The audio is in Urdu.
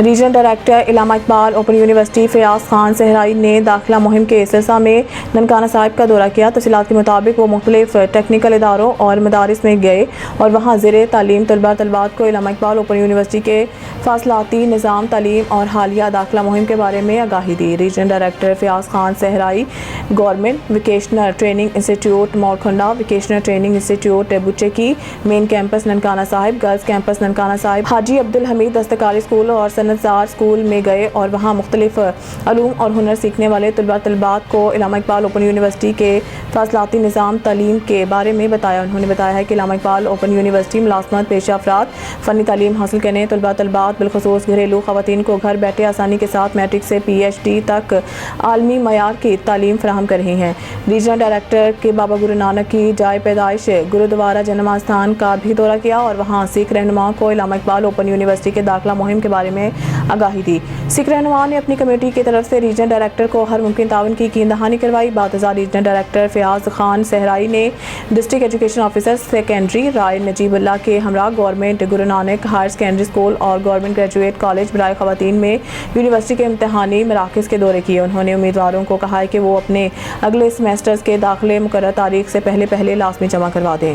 ریجنل ڈائریکٹر علامہ اقبال اوپن یونیورسٹی فیاض خان صحرائی نے داخلہ مہم کے سلسلہ میں ننکانہ صاحب کا دورہ کیا۔ تفصیلات کے مطابق وہ مختلف ٹیکنیکل اداروں اور مدارس میں گئے اور وہاں زیر تعلیم طلباء طالبات کو علامہ اقبال اوپن یونیورسٹی کے فاصلاتی نظام تعلیم اور حالیہ داخلہ مہم کے بارے میں آگاہی دی۔ Regional director Fayaz Khan Sahrai government vocational training institute Morkhanda, vocational training institute بچے کی مین کیمپس ننکانہ صاحب، گرلز کیمپس ننکانہ صاحب، حاجی عبدالحمید دستکاری اسکول اور صنعتزار اسکول میں گئے اور وہاں مختلف علوم اور ہنر سیکھنے والے طلباء طالبات کو علامہ اقبال اوپن یونیورسٹی کے فاصلاتی نظام تعلیم کے بارے میں بتایا۔ انہوں نے بتایا ہے کہ علامہ اقبال اوپن یونیورسٹی ملازمت پیشہ افراد فنی تعلیم حاصل کرنے، طلباء طالبات بالخصوص گھریلو خواتین کو گھر بیٹھے آسانی کے ساتھ میٹرک سے پی ایچ ڈی تک عالمی معیار کی تعلیم فراہم کر رہی ہیں۔ ریجنل ڈائریکٹر کے بابا گرو نانک کی جائے پیدائش گرودوارہ جنم استھان کا بھی دورہ کیا اور وہاں سکھ رہنماؤں کو علامہ اقبال اوپن یونیورسٹی کے داخلہ مہم کے بارے میں آگاہی دی۔ سکھ رہنماؤں نے اپنی کمیٹی کی طرف سے ریجنل ڈائریکٹر کو ہر ممکن تعاون کی یقین دہانی کروائی۔ باتزا ریجنل ڈائریکٹر فیاض خان صحرائی نے ڈسٹرکٹ ایجوکیشن آفیسر سیکنڈری رائے نجیب اللہ کے ہمراہ government Guru Nanak higher secondary school اور گورنمنٹ گریجویٹ کالج برائے خواتین میں یونیورسٹی کے امتحانی مراکز کے دورے کیے۔ انہوں نے امیدواروں کو کہا ہے کہ وہ اپنے اگلے سیمیسٹرز کے داخلے مقررہ تاریخ سے پہلے لازمی جمع کروا دیں۔